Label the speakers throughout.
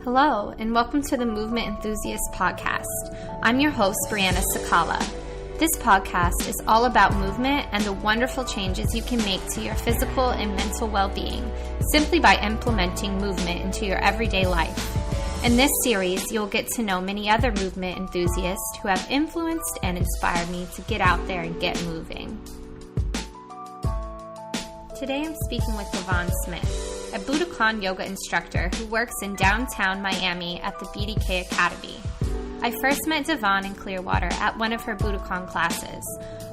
Speaker 1: Hello, and welcome to the Movement Enthusiast podcast. I'm your host, Brianna Sakala. This podcast is all about movement and the wonderful changes you can make to your physical and mental well-being simply by implementing movement into your everyday life. In this series, you'll get to know many other movement enthusiasts who have influenced and inspired me to get out there and get moving. Today I'm speaking with Davonne Smith, a Budokon yoga instructor who works in downtown Miami at the BDK Academy. I first met Davonne in Clearwater at one of her Budokon classes.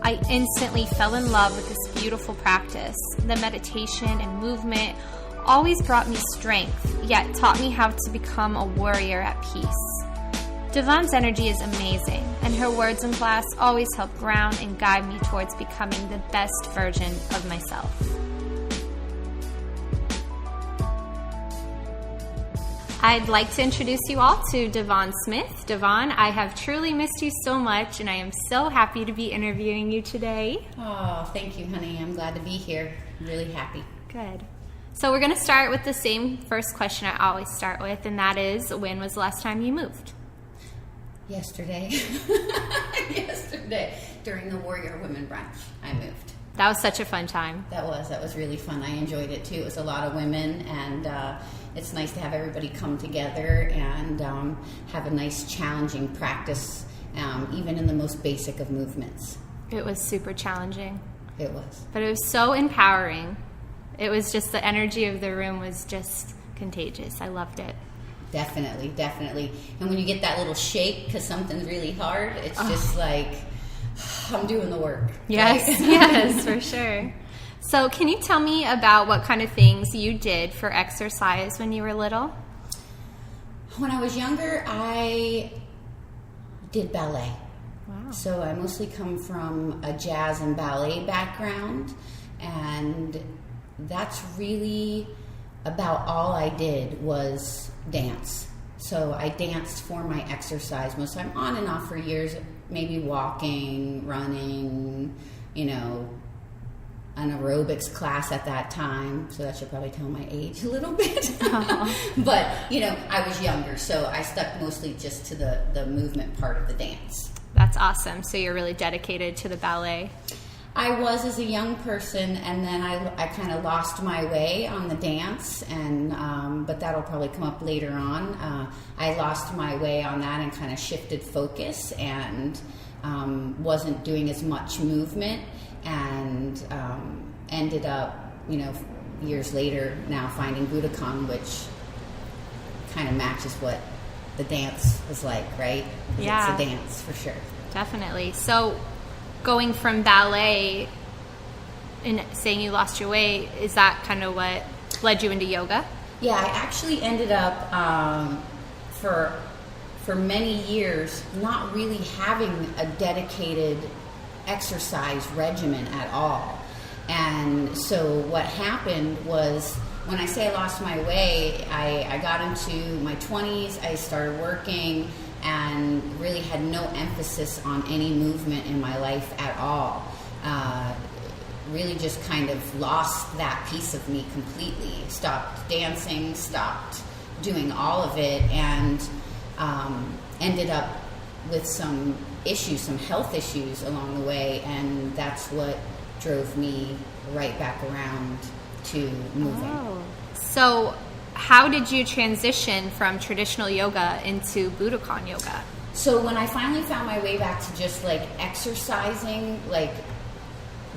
Speaker 1: I instantly fell in love with this beautiful practice. The meditation and movement always brought me strength, yet taught me how to become a warrior at peace. Davonne's energy is amazing, and her words in class always help ground and guide me towards becoming the best version of myself. I'd like to introduce you all to Davonne Smith. Davonne, I have truly missed you so much, and I am so happy to be interviewing you today.
Speaker 2: Oh, thank you, honey. I'm glad to be here. I'm really happy.
Speaker 1: Good. So we're going to start with the same first question I always start with, and that is, when was the last time you moved?
Speaker 2: Yesterday. Yesterday. During the Warrior Women Brunch, I moved.
Speaker 1: That was such a fun time.
Speaker 2: That was really fun. I enjoyed it, too. It was a lot of women, and it's nice to have everybody come together and have a nice, challenging practice, even in the most basic of movements.
Speaker 1: It was super challenging.
Speaker 2: It was.
Speaker 1: But it was so empowering. It was just, the energy of the room was just contagious. I loved it.
Speaker 2: Definitely, definitely. And when you get that little shake because something's really hard, it's just like, I'm doing the work.
Speaker 1: Yes, right? Yes, for sure. So can you tell me about what kind of things you did for exercise when you were little?
Speaker 2: When I was younger, I did ballet.
Speaker 1: Wow.
Speaker 2: So I mostly come from a jazz and ballet background, and that's really about all I did was dance. So I danced for my exercise most of the time, on and off for years, maybe walking, running, an aerobics class at that time, so that should probably tell my age a little bit. But, I was younger, so I stuck mostly just to the movement part of the dance.
Speaker 1: That's awesome. So you're really dedicated to the ballet.
Speaker 2: I was as a young person, and then I kind of lost my way on the dance, and but that'll probably come up later on. I lost my way on that and kind of shifted focus and wasn't doing as much movement, and ended up, years later now finding Budokon, which kind of matches what the dance was like, right?
Speaker 1: Yeah.
Speaker 2: It's a dance for sure.
Speaker 1: Definitely. So going from ballet and saying you lost your way, is that kind of what led you into yoga?
Speaker 2: Yeah, I actually ended up for many years not really having a dedicated exercise regimen at all. And so what happened was, when I say I lost my way, I got into my 20s, I started working, and really had no emphasis on any movement in my life at all. Really just kind of lost that piece of me completely. Stopped dancing, stopped doing all of it, and ended up with some issues, some health issues along the way, and that's what drove me right back around to moving.
Speaker 1: Oh. So how did you transition from traditional yoga into Budokon yoga?
Speaker 2: So when I finally found my way back to just exercising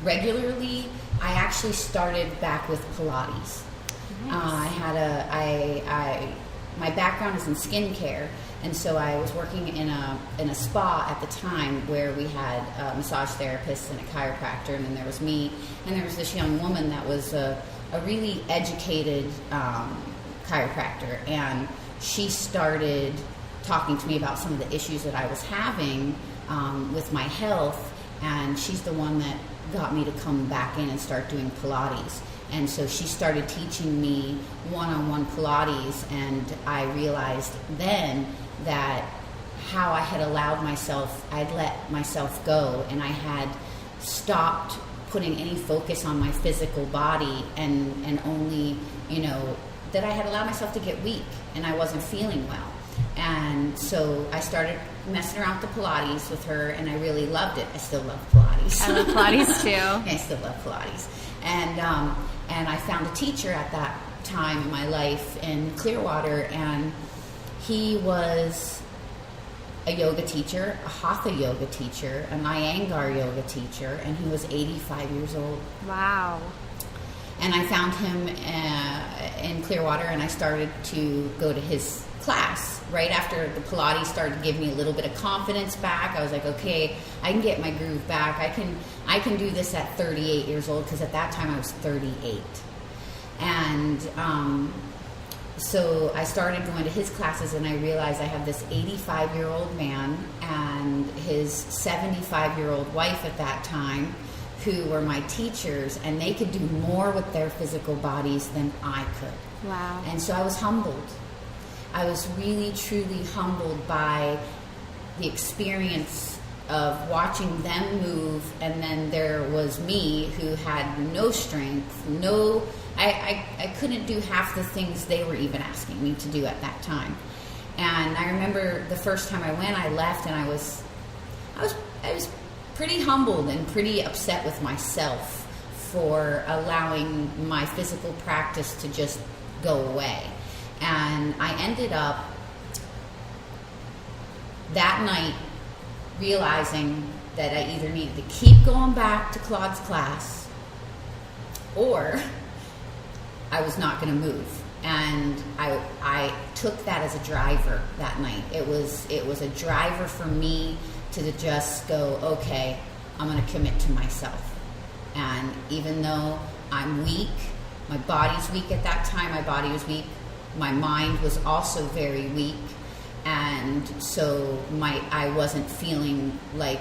Speaker 2: regularly, I actually started back with Pilates.
Speaker 1: Nice.
Speaker 2: My background is in skincare, and so I was working in a spa at the time where we had a massage therapist and a chiropractor, and then there was me, and there was this young woman that was a really educated chiropractor, and she started talking to me about some of the issues that I was having with my health, and she's the one that got me to come back in and start doing Pilates. And so she started teaching me one-on-one Pilates, and I realized then that how I had allowed myself, I'd let myself go, and I had stopped putting any focus on my physical body and only, that I had allowed myself to get weak and I wasn't feeling well. And so I started messing around with the Pilates with her, and I really loved it. I still love Pilates.
Speaker 1: I love Pilates too.
Speaker 2: I still love Pilates. And I found a teacher at that time in my life in Clearwater, and he was a yoga teacher, a Hatha yoga teacher, a Iyengar yoga teacher, and he was 85 years old.
Speaker 1: Wow.
Speaker 2: And I found him in Clearwater, and I started to go to his class. Right after the Pilates started to give me a little bit of confidence back, I was like, okay, I can get my groove back. I can do this at 38 years old, because at that time I was 38. And so I started going to his classes, and I realized I have this 85-year-old man and his 75-year-old wife at that time, who were my teachers, and they could do more with their physical bodies than I could.
Speaker 1: Wow.
Speaker 2: And so I was humbled. I was really, truly humbled by the experience of watching them move, and then there was me who had no strength, I couldn't do half the things they were even asking me to do at that time. And I remember the first time I went, I left, and I was pretty humbled and pretty upset with myself for allowing my physical practice to just go away. And I ended up that night realizing that I either needed to keep going back to Claude's class, or I was not going to move. And I took that as a driver that night. It was a driver for me to just go, okay, I'm going to commit to myself. And even though I'm weak, my body's weak at that time, my body was weak, my mind was also very weak, and so I wasn't feeling like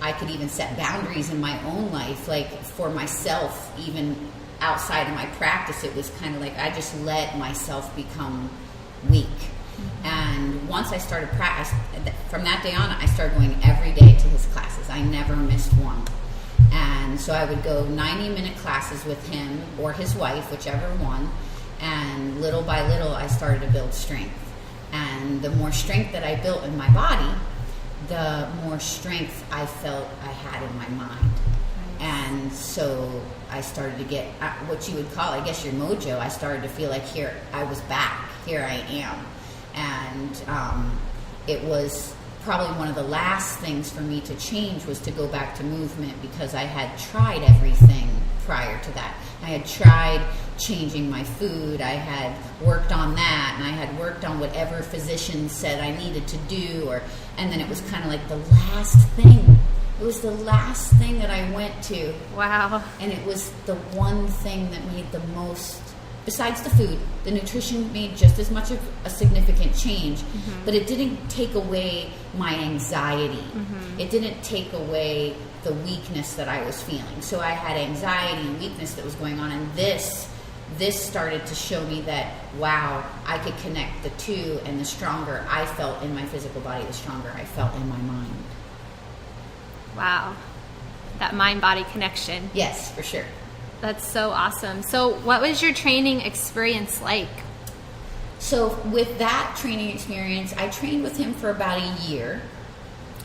Speaker 2: I could even set boundaries in my own life, like for myself, even outside of my practice. It was kind of like I just let myself become weak. Mm-hmm. And once I started practice, from that day on, I started going every day to his classes. I never missed one. And so I would go 90-minute classes with him or his wife, whichever one. And little by little, I started to build strength. And the more strength that I built in my body, the more strength I felt I had in my mind. And so I started to get what you would call, I guess, your mojo. I started to feel like here, I was back. Here I am. And it was probably one of the last things for me to change was to go back to movement, because I had tried everything prior to that. I had tried changing my food. I had worked on that, and I had worked on whatever physician said I needed to do, and then it was kind of like the last thing. It was the last thing that I went to.
Speaker 1: Wow.
Speaker 2: And it was the one thing that made the most, besides the food, the nutrition made just as much of a significant change, mm-hmm. but it didn't take away my anxiety. Mm-hmm. It didn't take away the weakness that I was feeling. So I had anxiety and weakness that was going on, and this started to show me that, wow, I could connect the two, and the stronger I felt in my physical body, the stronger I felt in my mind.
Speaker 1: Wow. That mind-body connection.
Speaker 2: Yes, for sure.
Speaker 1: That's so awesome. So what was your training experience like?
Speaker 2: So with that training experience, I trained with him for about a year.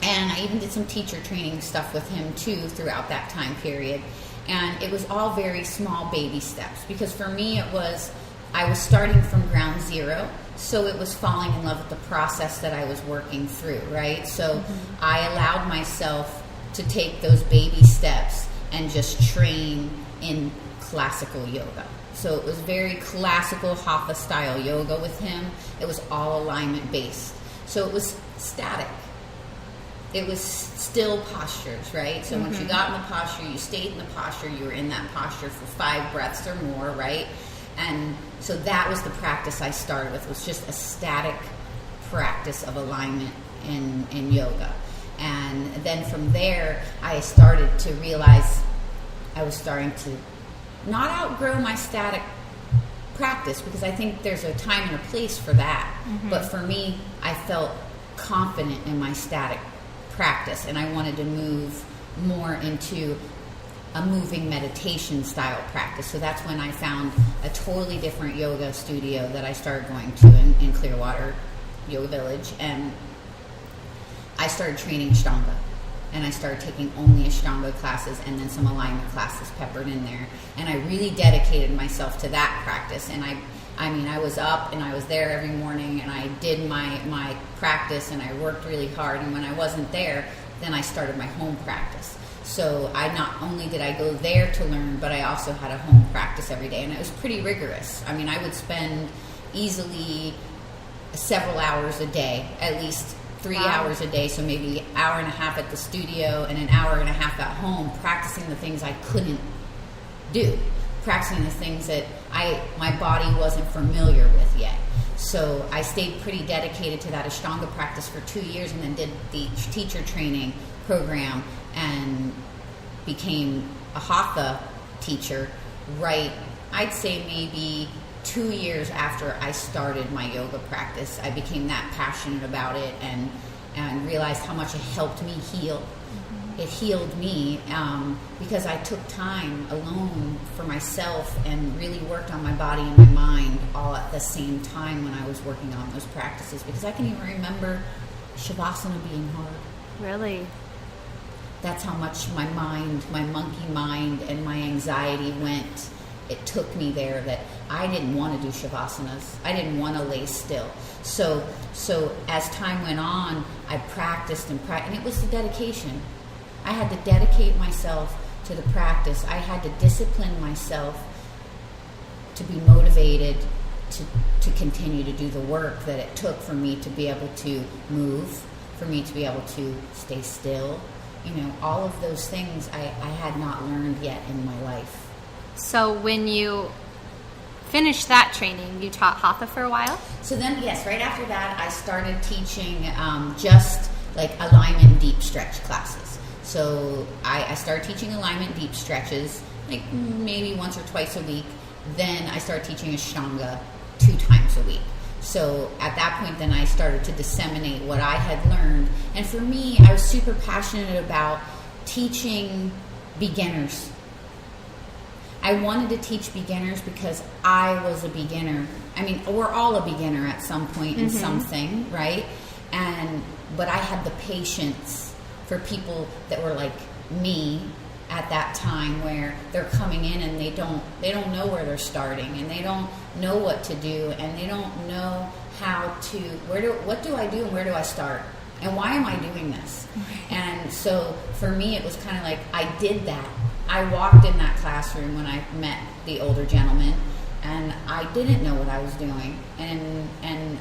Speaker 2: And I even did some teacher training stuff with him too throughout that time period. And it was all very small baby steps, because for me I was starting from ground zero. So it was falling in love with the process that I was working through, right? So mm-hmm. I allowed myself to take those baby steps and just train in classical yoga. So it was very classical Hatha style yoga with him. It was all alignment based. So it was static. It was still postures, right? So mm-hmm. once you got in the posture, you stayed in the posture, you were in that posture for 5 breaths or more, right? And so that was the practice I started with, was just a static practice of alignment in yoga. And then from there, I started to realize I was starting to not outgrow my static practice, because I think there's a time and a place for that. Mm-hmm. But for me, I felt confident in my static practice, and I wanted to move more into a moving meditation style practice. So that's when I found a totally different yoga studio that I started going to in Clearwater Yoga Village, and I started training Ashtanga. And I started taking only Ashtanga classes and then some alignment classes peppered in there. And I really dedicated myself to that practice. And I was up and I was there every morning, and I did my practice, and I worked really hard. And when I wasn't there, then I started my home practice. So I not only did I go there to learn, but I also had a home practice every day. And it was pretty rigorous. I mean, I would spend easily several hours a day, at least 3 hours a day, so maybe an hour and a half at the studio and an hour and a half at home, practicing the things I couldn't do, practicing the things that my body wasn't familiar with yet. So I stayed pretty dedicated to that Ashtanga practice for 2 years, and then did the teacher training program and became a Hatha teacher right, I'd say maybe 2 years after I started my yoga practice. I became that passionate about it and realized how much it helped me heal. Mm-hmm. It healed me because I took time alone for myself and really worked on my body and my mind all at the same time when I was working on those practices, because I can even remember Shavasana being hard.
Speaker 1: Really?
Speaker 2: That's how much my mind, my monkey mind, and my anxiety went. It took me there that I didn't want to do Shavasanas. I didn't want to lay still. So as time went on, I practiced and it was the dedication. I had to dedicate myself to the practice. I had to discipline myself to be motivated to continue to do the work that it took for me to be able to move, for me to be able to stay still. All of those things I had not learned yet in my life.
Speaker 1: So when you finished that training, you taught Hatha for a while?
Speaker 2: So then, yes, right after that, I started teaching just like alignment deep stretch classes. So I started teaching alignment deep stretches, like maybe once or twice a week. Then I started teaching Ashtanga 2 times a week. So at that point, then I started to disseminate what I had learned. And for me, I was super passionate about teaching beginners. I wanted to teach beginners because I was a beginner. I mean, we're all a beginner at some point in something, right? But I had the patience for people that were like me at that time, where they're coming in and they don't know where they're starting, and they don't know what to do, and they don't know how to what do I do and where do I start, and why am I doing this? And so for me, it was kind of like I did that. I walked in that classroom when I met the older gentleman, and I didn't know what I was doing, and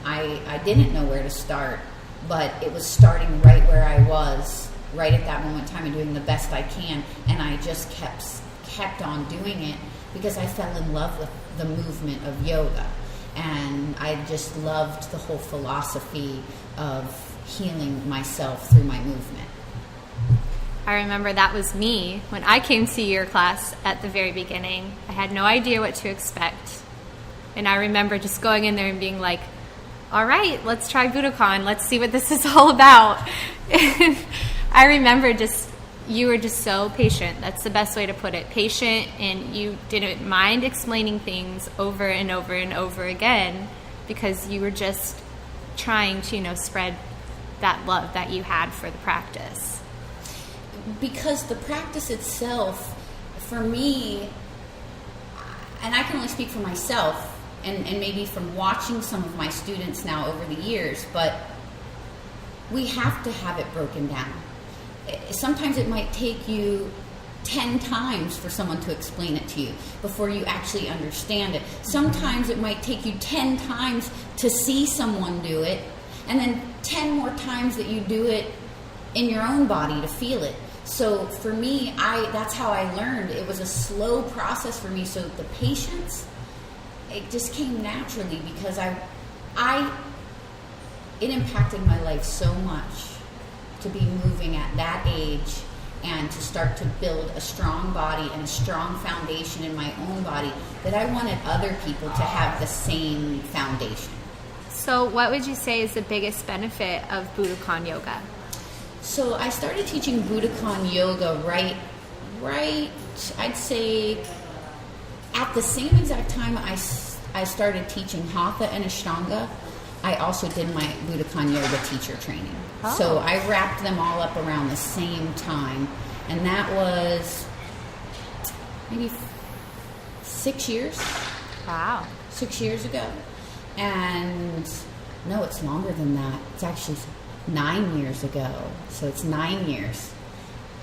Speaker 2: I didn't know where to start, but it was starting right where I was, right at that moment in time, and doing the best I can. And I just kept on doing it because I fell in love with the movement of yoga, and I just loved the whole philosophy of healing myself through my movement.
Speaker 1: I remember that was me when I came to your class at the very beginning. I had no idea what to expect. And I remember just going in there and being like, all right, let's try Budokon. Let's see what this is all about. And I remember you were just so patient. That's the best way to put it. Patient, and you didn't mind explaining things over and over and over again, because you were just trying to, spread that love that you had for the practice.
Speaker 2: Because the practice itself, for me, and I can only speak for myself, and maybe from watching some of my students now over the years, but we have to have it broken down. Sometimes it might take you 10 times for someone to explain it to you before you actually understand it. Sometimes it might take you 10 times to see someone do it, and then 10 more times that you do it in your own body to feel it. So for me, that's how I learned. It was a slow process for me. So the patience, it just came naturally because it impacted my life so much to be moving at that age and to start to build a strong body and a strong foundation in my own body, that I wanted other people to have the same foundation.
Speaker 1: So what would you say is the biggest benefit of Budokon yoga?
Speaker 2: So I started teaching Budokon yoga right I'd say at the same exact time I started teaching Hatha and Ashtanga, I also did my Budokon yoga teacher training.
Speaker 1: Oh.
Speaker 2: So I wrapped them all up around the same time. And that was maybe 6 years.
Speaker 1: Wow.
Speaker 2: 6 years ago. And no, it's longer than that. It's actually 9 years ago. So it's 9 years.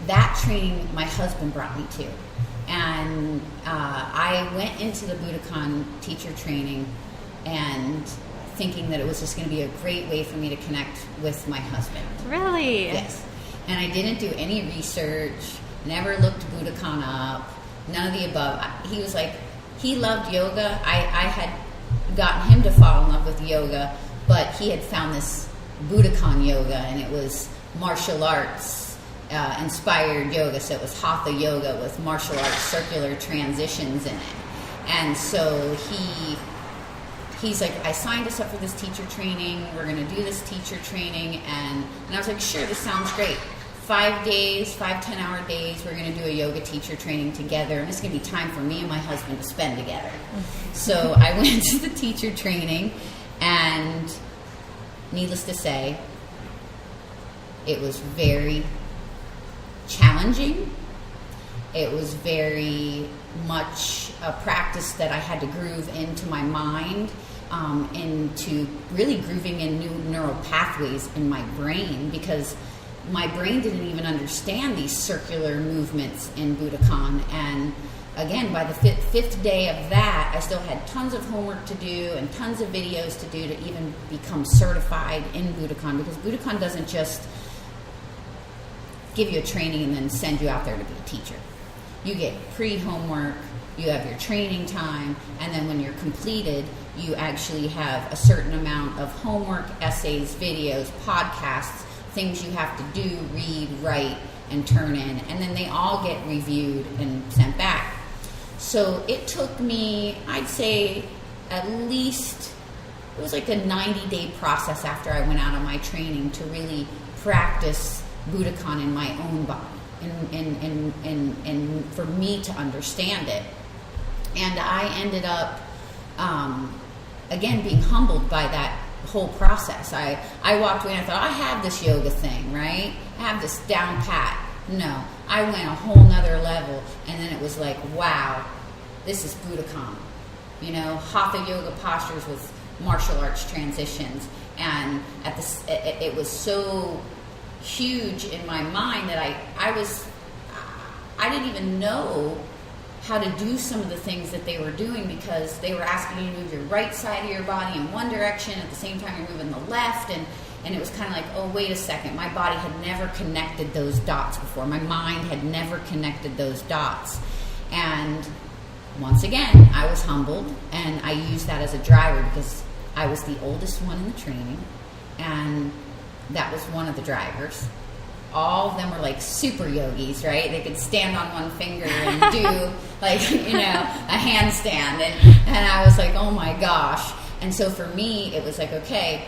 Speaker 2: That training my husband brought me to. And I went into the Budokon teacher training and thinking that it was just going to be a great way for me to connect with my husband.
Speaker 1: Really?
Speaker 2: Yes. And I didn't do any research, never looked Budokon up, none of the above. He was like, he loved yoga. I had gotten him to fall in love with yoga, but he had found this Budokon yoga, and it was martial arts inspired yoga. So it was Hatha yoga with martial arts circular transitions in it. And so he's like, I signed us up for this teacher training. We're going to do this teacher training. And I was like, sure, this sounds great. 5 days, 10-hour days, we're going to do a yoga teacher training together. And it's going to be time for me and my husband to spend together. So I went to the teacher training, and needless to say, it was very challenging. It was very much a practice that I had to groove into my mind, into really grooving in new neural pathways in my brain, because my brain didn't even understand these circular movements in Budokon. And again, by the fifth day of that, I still had tons of homework to do and tons of videos to do to even become certified in Budokon, because Budokon doesn't just give you a training and then send you out there to be a teacher. You get pre-homework, you have your training time, and then when you're completed, you actually have a certain amount of homework, essays, videos, podcasts, things you have to do, read, write, and turn in, and then they all get reviewed and sent back. So it took me, I'd say, at least, it was like a 90-day process after I went out on my training to really practice Budokon in my own body, and for me to understand it. And I ended up, again, being humbled by that whole process. I walked away and I thought, I have this yoga thing, right? I have this down pat. No, I went a whole nother level, and then it was like, wow, this is Budokon. You know, Hatha yoga postures with martial arts transitions. And it was so huge in my mind that I didn't even know how to do some of the things that they were doing, because they were asking you to move your right side of your body in one direction at the same time you're moving the left, and it was kind of like, oh, wait a second, my body had never connected those dots before. My mind had never connected those dots. And once again, I was humbled, and I used that as a driver because I was the oldest one in the training, and that was one of the drivers. All of them were like super yogis, right? They could stand on one finger and do like, you know, a handstand. And I was like, oh my gosh. And so for me, it was like, okay,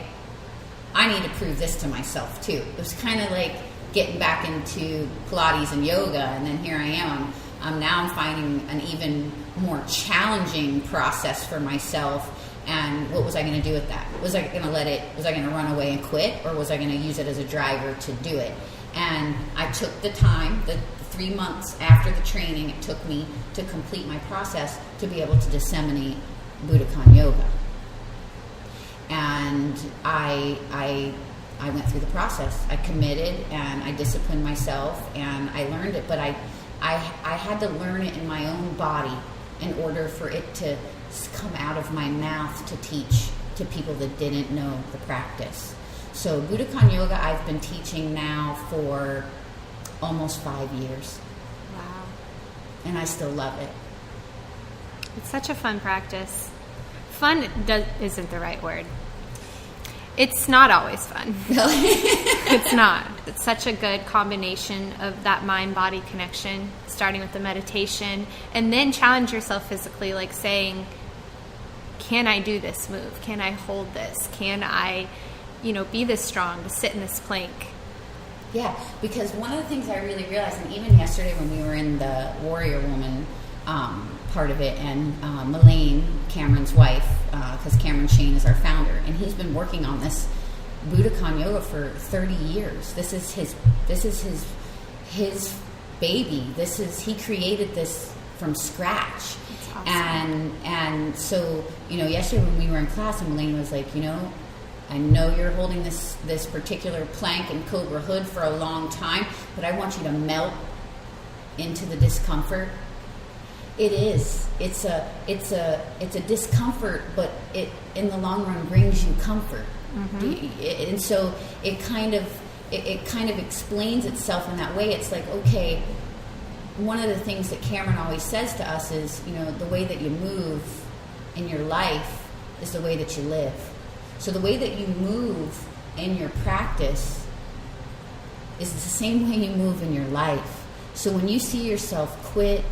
Speaker 2: I need to prove this to myself too. It was kind of like getting back into Pilates and yoga. And then here I am. I'm finding an even more challenging process for myself. And what was I going to do with that? Was I going to run away and quit? Or was I going to use it as a driver to do it? And I took the time, the 3 months after the training it took me to complete my process to be able to disseminate Budokon yoga. And I went through the process. I committed and I disciplined myself and I learned it. But I had to learn it in my own body in order for it to come out of my mouth to teach to people that didn't know the practice. So Budokon yoga I've been teaching now for almost 5 years.
Speaker 1: Wow.
Speaker 2: And I still love it.
Speaker 1: It's such a fun practice. Fun isn't the right word. It's not always fun. It's not. It's such a good combination of that mind-body connection, starting with the meditation, and then challenge yourself physically, like saying, can I do this move? Can I hold this? Can I, be this strong, to sit in this plank?
Speaker 2: Yeah, because one of the things I really realized, and even yesterday when we were in the Warrior Woman part of it, and Melaine, Cameron's wife, because Cameron Shane is our founder, and he's been working on this Budokon yoga for 30 years. This is his baby. He created this from scratch.
Speaker 1: That's awesome.
Speaker 2: And so, yesterday when we were in class, and Melaine was like, I know you're holding this particular plank and Cobra Hood for a long time, but I want you to melt into the discomfort. It is. It's a discomfort, but it in the long run brings you comfort. Mm-hmm. And so it kind of explains itself in that way. It's like, okay, one of the things that Cameron always says to us is, the way that you move in your life is the way that you live. So the way that you move in your practice is the same way you move in your life. So when you see yourself quit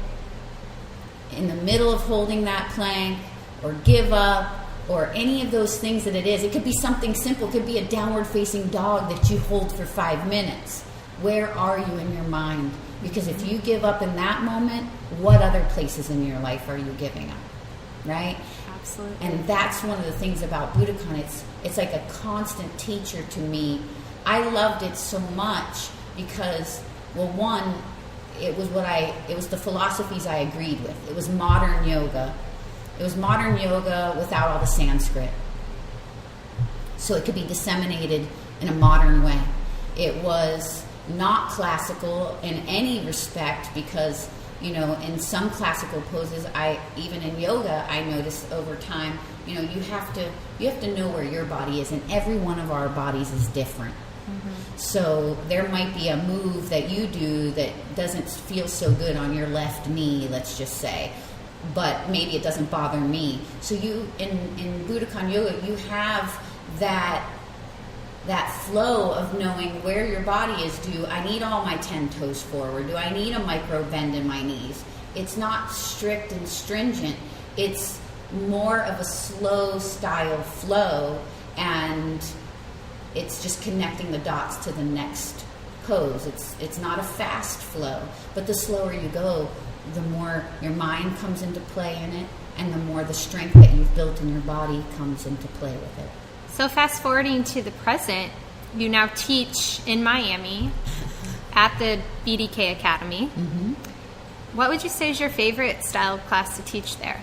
Speaker 2: in the middle of holding that plank, or give up, or any of those things that it could be something simple. It could be a downward facing dog that you hold for 5 minutes. Where are you in your mind? Because if you give up in that moment, what other places in your life are you giving up? Right?
Speaker 1: Absolutely.
Speaker 2: And that's one of the things about Budokon. It's like a constant teacher to me. I loved it so much because, well, one, it was the philosophies I agreed with. It was modern yoga. It was modern yoga without all the Sanskrit. So it could be disseminated in a modern way. It was not classical in any respect because, in some classical poses, even in yoga, I noticed over time, you have to know where your body is, and every one of our bodies is different. Mm-hmm. So there might be a move that you do that doesn't feel so good on your left knee, let's just say, but maybe it doesn't bother me. So you, in Budokon yoga, you have that flow of knowing where your body is. Do I need all my 10 toes forward? Do I need a micro bend in my knees? It's not strict and stringent. It's more of a slow style flow, and it's just connecting the dots to the next pose. It's not a fast flow, but the slower you go, the more your mind comes into play in it, and the more the strength that you've built in your body comes into play with it.
Speaker 1: So fast forwarding to the present, you now teach in Miami at the BDK Academy. Mm-hmm. What would you say is your favorite style of class to teach there?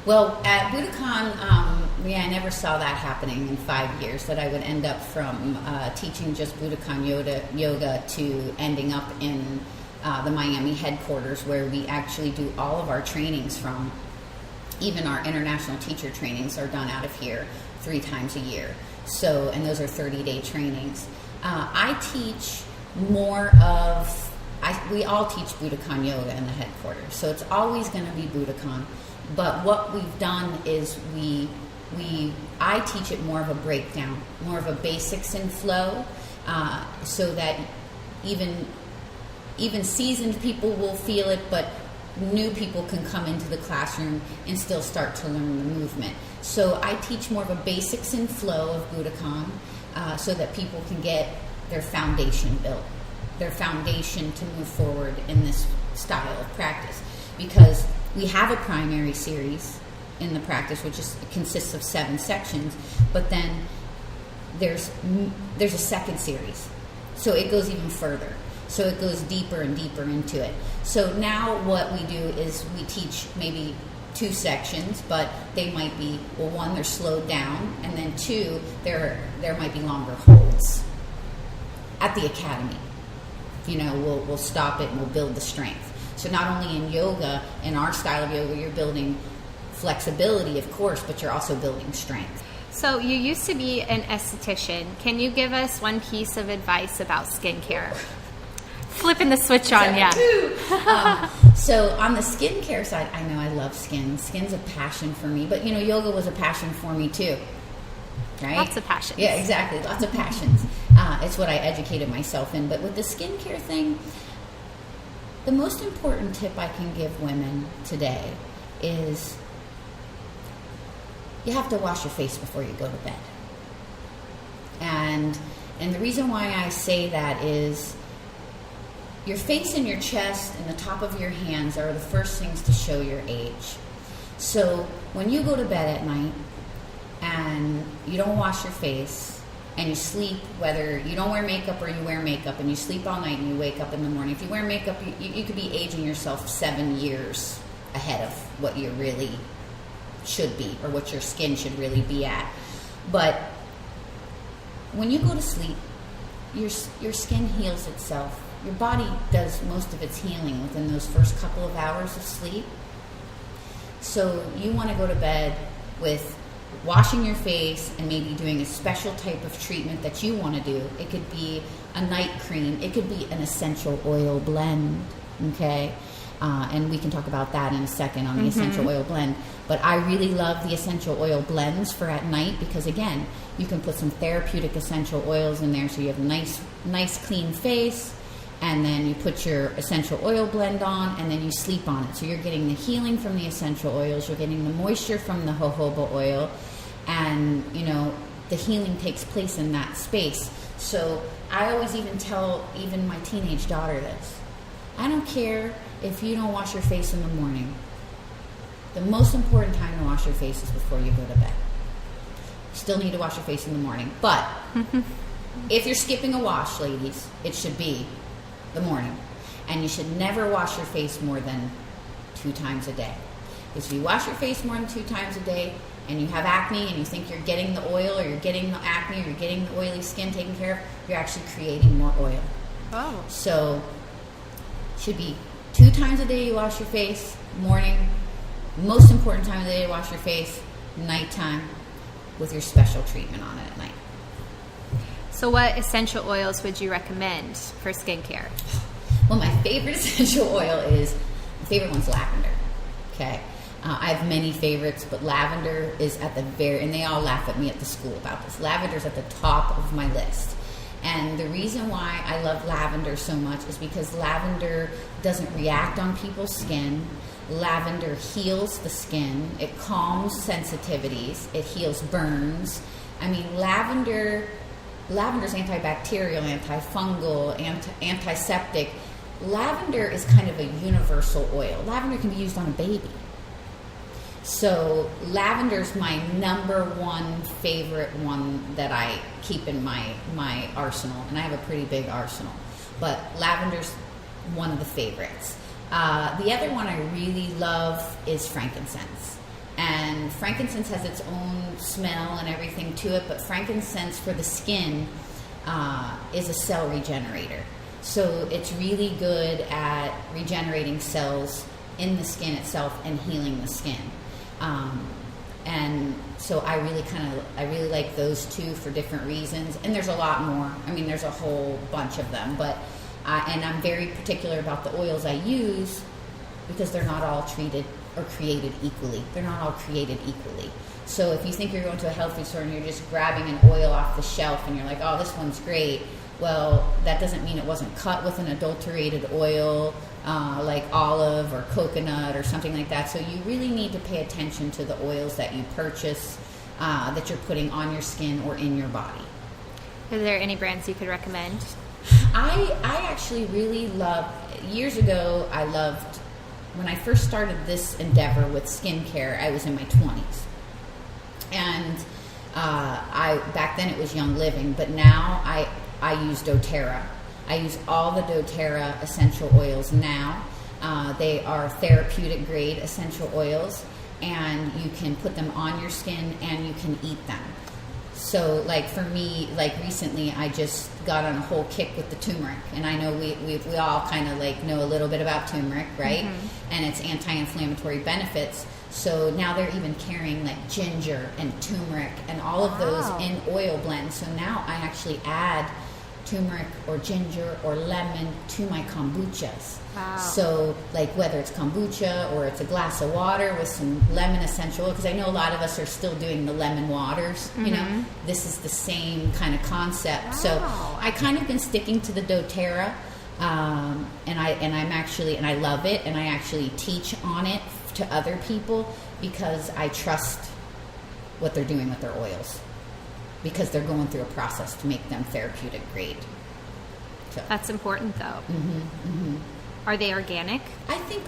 Speaker 2: Well, at Budokon, I never saw that happening in 5 years, that I would end up from teaching just Budokon yoga to ending up in the Miami headquarters, where we actually do all of our trainings from. Even our international teacher trainings are done out of here 3 times a year. So, and those are 30-day trainings. I teach more of, we all teach Budokon yoga in the headquarters, so it's always going to be Budokon. But what we've done is I teach it more of a breakdown, more of a basics and flow, so that even seasoned people will feel it, but new people can come into the classroom and still start to learn the movement. So I teach more of a basics and flow of Budokon, so that people can get their foundation built, their foundation to move forward in this style of practice. Because we have a primary series in the practice, which consists of 7 sections, but then there's a second series. So it goes even further. So it goes deeper and deeper into it. So now what we do is we teach maybe 2 sections, but they might be, well, 1, they're slowed down, and then 2, there might be longer holds at the academy. We'll stop it and we'll build the strength. So not only in yoga, in our style of yoga, you're building flexibility, of course, but you're also building strength.
Speaker 1: So you used to be an esthetician. Can you give us one piece of advice about skincare? Flipping the switch on, yeah.
Speaker 2: So on the skincare side, I know I love skin. Skin's a passion for me, but yoga was a passion for me too. Right?
Speaker 1: Lots of passions.
Speaker 2: Yeah, exactly. Lots of passions. It's what I educated myself in. But with the skincare thing, the most important tip I can give women today is you have to wash your face before you go to bed. And And the reason why I say that is your face and your chest and the top of your hands are the first things to show your age. So when you go to bed at night and you don't wash your face and you sleep, whether you don't wear makeup or you wear makeup, and you sleep all night and you wake up in the morning, if you wear makeup, you could be aging yourself 7 years ahead of what you really should be, or what your skin should really be at. But when you go to sleep, your skin heals itself. Your body does most of its healing within those first couple of hours of sleep. So you want to go to bed with washing your face and maybe doing a special type of treatment that you want to do. It could be a night cream. It could be an essential oil blend, okay? And we can talk about that in a second on the essential oil blend. But I really love the essential oil blends for at night because, again, you can put some therapeutic essential oils in there so you have a nice clean face. And then you put your essential oil blend on, and then you sleep on it. So you're getting the healing from the essential oils, you're getting the moisture from the jojoba oil, and, you know, the healing takes place in that space. So I always even tell even my teenage daughter this. I don't care if you don't wash your face in the morning. The most important time to wash your face is before you go to bed. You still need to wash your face in the morning. But if you're skipping a wash, ladies, it should be the morning. And you should never wash your face more than 2 times a day. Because if you wash your face more than 2 times a day and you have acne and you think you're getting the oil or you're getting the acne or you're getting the oily skin taken care of, you're actually creating more oil.
Speaker 1: Oh.
Speaker 2: So it should be 2 times a day you wash your face, morning, most important time of the day to wash your face, nighttime, with your special treatment on it at night.
Speaker 1: So what essential oils would you recommend for skincare?
Speaker 2: Well, my favorite essential oil my favorite one's lavender. Okay. I have many favorites, but lavender is at the and they all laugh at me at the school about this. Lavender's at the top of my list. And the reason why I love lavender so much is because lavender doesn't react on people's skin. Lavender heals the skin. It calms sensitivities. It heals burns. I mean, Lavender's antibacterial, antifungal, antiseptic. Lavender is kind of a universal oil. Lavender can be used on a baby. So lavender's my number one favorite one that I keep in my arsenal. And I have a pretty big arsenal. But lavender's one of the favorites. The other one I really love is frankincense. And frankincense has its own smell and everything to it, but frankincense for the skin is a cell regenerator. So it's really good at regenerating cells in the skin itself and healing the skin. And so I really like those two for different reasons. And there's a lot more. I mean, there's a whole bunch of them, but and I'm very particular about the oils I use because they're not all treated or created equally. They're not all created equally. So if you think you're going to a health food store and you're just grabbing an oil off the shelf and you're like, oh, this one's great, well, that doesn't mean it wasn't cut with an adulterated oil like olive or coconut or something like that. So you really need to pay attention to the oils that you purchase that you're putting on your skin or in your body.
Speaker 1: Are there any brands you could recommend?
Speaker 2: I actually really love, years ago, I loved, when I first started this endeavor with skincare, I was in my 20s. And back then it was Young Living, but now I use doTERRA. I use all the doTERRA essential oils now. They are therapeutic grade essential oils, and you can put them on your skin and you can eat them. So, like for me, like recently, I just got on a whole kick with the turmeric, and I know we all kind of like know a little bit about turmeric, right? Mm-hmm. And its anti-inflammatory benefits. So now they're even carrying like ginger and turmeric and all of those in oil blends. So now I actually add turmeric or ginger or lemon to my kombuchas.
Speaker 1: Wow.
Speaker 2: So like whether it's kombucha or it's a glass of water with some lemon essential oil, because I know a lot of us are still doing the lemon waters, you know, this is the same kind of concept. Wow. So I kind of been sticking to the doTERRA, and I love it, and I actually teach on it to other people because I trust what they're doing with their oils. because they're going through a process to make them therapeutic grade. So.
Speaker 1: That's important, though. Are they organic?
Speaker 2: I think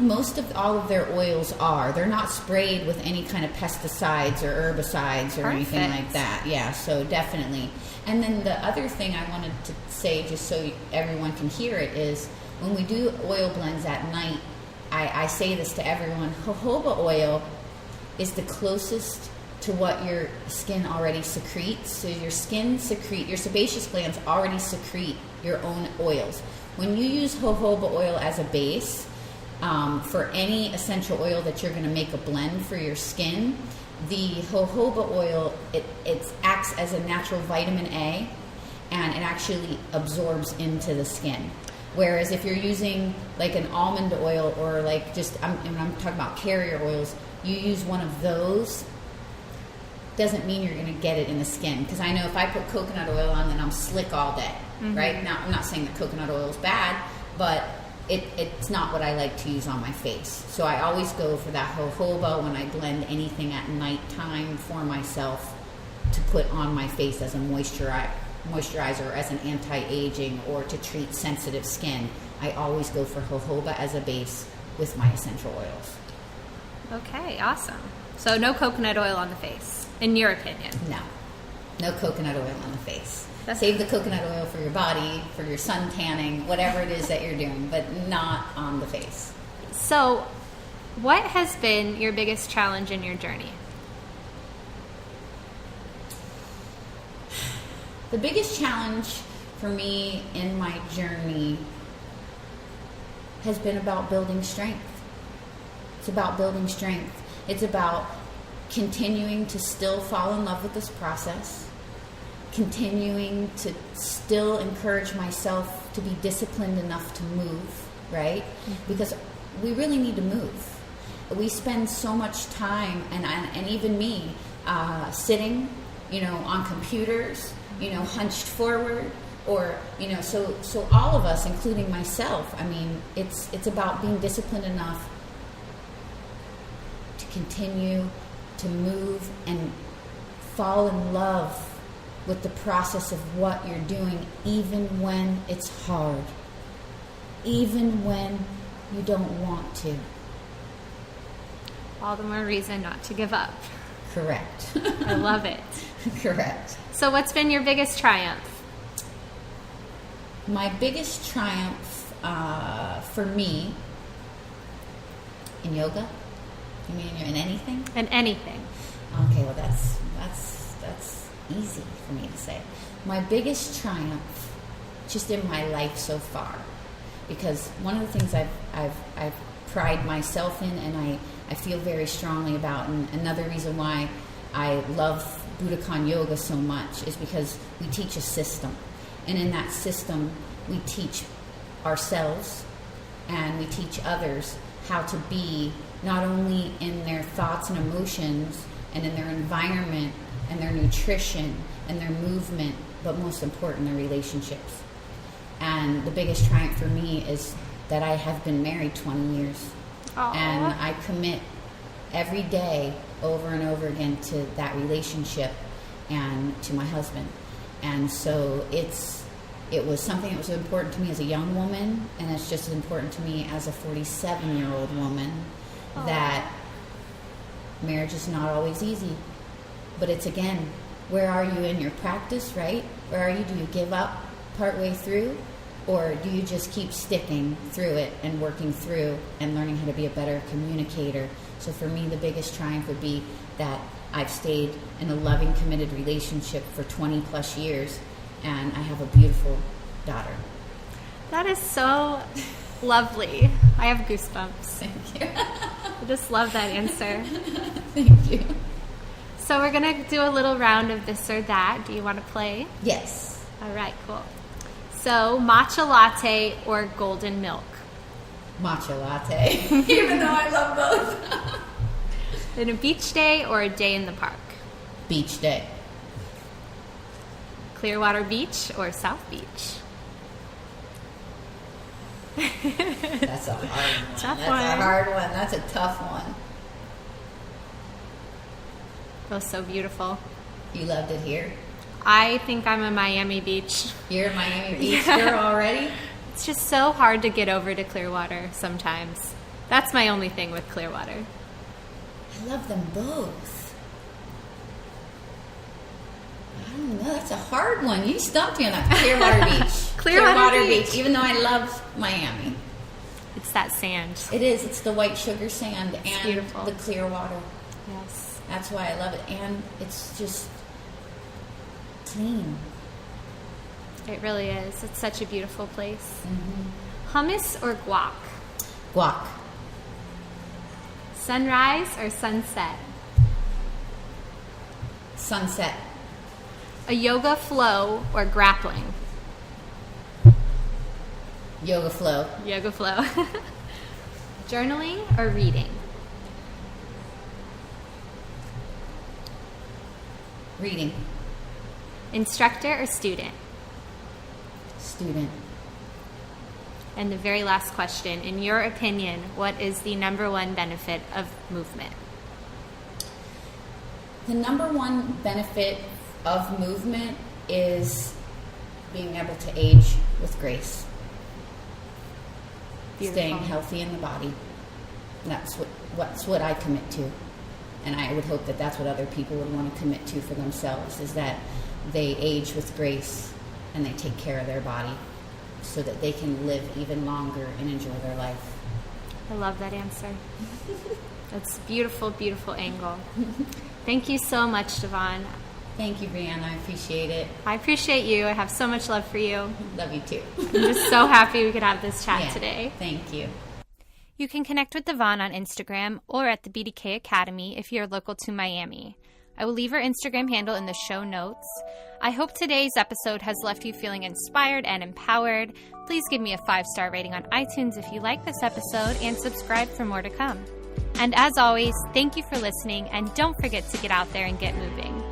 Speaker 2: all of their oils are. They're not sprayed with any kind of pesticides or herbicides or anything like that. Yeah, so definitely. And then the other thing I wanted to say, just so everyone can hear it, is when we do oil blends at night, I say this to everyone, jojoba oil is the closest to what your skin already secretes. So your sebaceous glands already secrete your own oils. When you use jojoba oil as a base, for any essential oil that you're going to make a blend for your skin, the jojoba oil, it acts as a natural vitamin A, and it actually absorbs into the skin. Whereas if you're using like an almond oil or like I'm talking about carrier oils, you use one of those, doesn't mean you're going to get it in the skin. Because I know if I put coconut oil on, then I'm slick all day, right? Now, I'm not saying that coconut oil is bad, but it's not what I like to use on my face. So I always go for that jojoba when I blend anything at nighttime for myself to put on my face as a moisturizer, as an anti-aging, or to treat sensitive skin. I always go for jojoba as a base with my essential oils.
Speaker 1: Okay, awesome. So no coconut oil on the face, in your opinion?
Speaker 2: No coconut oil on the face. Save the coconut oil for your body, for your sun tanning, whatever it is that you're doing, but not on the face.
Speaker 1: So what has been your biggest challenge in your journey?
Speaker 2: The biggest challenge for me in my journey has been about building strength. It's about building strength. It's about continuing to still fall in love with this process, continuing to still encourage myself to be disciplined enough to move, right? Because we really need to move. We spend so much time, and even me, sitting, on computers, hunched forward, or, so all of us, including myself, I mean, it's about being disciplined enough to continue to move and fall in love with the process of what you're doing, even when it's hard, even when you don't want to.
Speaker 1: All the more reason not to give up.
Speaker 2: Correct.
Speaker 1: I love it.
Speaker 2: Correct.
Speaker 1: So what's been your biggest triumph?
Speaker 2: My biggest triumph for me in yoga? You mean in anything?
Speaker 1: In anything.
Speaker 2: Okay, well that's easy for me to say. My biggest triumph, just in my life so far, because one of the things I've pride myself in, and I feel very strongly about, and another reason why I love Budokon yoga so much is because we teach a system, and in that system we teach ourselves and we teach others how to be not only in their thoughts and emotions and in their environment and their nutrition and their movement, but most important, their relationships. And the biggest triumph for me is that I have been married 20 years.
Speaker 1: Aww.
Speaker 2: And I commit every day over and over again to that relationship and to my husband. And so it was something that was important to me as a young woman, and it's just as important to me as a 47-year-old woman.
Speaker 1: Aww.
Speaker 2: That marriage is not always easy. But it's, again, where are you in your practice, right? Where are you? Do you give up partway through? Or do you just keep sticking through it and working through and learning how to be a better communicator? So for me, the biggest triumph would be that I've stayed in a loving, committed relationship for 20 plus years, and I have a beautiful daughter.
Speaker 1: That is so lovely. I have goosebumps.
Speaker 2: Thank you.
Speaker 1: I just love that answer.
Speaker 2: Thank you.
Speaker 1: So we're going to do a little round of this or that. Do you want to play?
Speaker 2: Yes.
Speaker 1: All right, cool. So matcha latte or golden milk?
Speaker 2: Matcha latte, even though I love both.
Speaker 1: Then a beach day or a day in the park?
Speaker 2: Beach day.
Speaker 1: Clearwater Beach or South Beach?
Speaker 2: That's a hard one.
Speaker 1: Tough
Speaker 2: That's
Speaker 1: one.
Speaker 2: a hard one. That's a tough one.
Speaker 1: It was so beautiful.
Speaker 2: You loved it here?
Speaker 1: I think I'm a Miami Beach.
Speaker 2: You're a Miami Beach girl already?
Speaker 1: It's just so hard to get over to Clearwater sometimes. That's my only thing with Clearwater.
Speaker 2: I love them both. I don't know. That's a hard one. You stumped me on that. Clearwater Beach.
Speaker 1: Clearwater Beach.
Speaker 2: Even though I love Miami.
Speaker 1: It's that sand.
Speaker 2: It is. It's the white sugar sand and
Speaker 1: beautiful.
Speaker 2: The clear water.
Speaker 1: Yes.
Speaker 2: That's why I love it. And it's just clean.
Speaker 1: It really is. It's such a beautiful place.
Speaker 2: Mm-hmm.
Speaker 1: Hummus or guac?
Speaker 2: Guac.
Speaker 1: Sunrise or sunset?
Speaker 2: Sunset.
Speaker 1: A yoga flow or grappling?
Speaker 2: Yoga flow.
Speaker 1: Yoga flow. Journaling or reading?
Speaker 2: Reading.
Speaker 1: Instructor or student?
Speaker 2: Student.
Speaker 1: And the very last question, in your opinion, what is the number one benefit of movement?
Speaker 2: The number one benefit of movement is being able to age with grace.
Speaker 1: Beautiful.
Speaker 2: Staying healthy in the body. That's what I commit to. And I would hope that that's what other people would want to commit to for themselves, is that they age with grace and they take care of their body so that they can live even longer and enjoy their life.
Speaker 1: I love that answer. That's a beautiful, beautiful angle. Thank you so much, Davonne.
Speaker 2: Thank you, Brianna. I appreciate it.
Speaker 1: I appreciate you. I have so much love for you.
Speaker 2: Love you too.
Speaker 1: I'm just so happy we could have this chat today.
Speaker 2: Thank you.
Speaker 1: You can connect with Davonne on Instagram or at the BDK Academy if you're local to Miami. I will leave her Instagram handle in the show notes. I hope today's episode has left you feeling inspired and empowered. Please give me a 5-star rating on iTunes if you like this episode and subscribe for more to come. And as always, thank you for listening, and don't forget to get out there and get moving.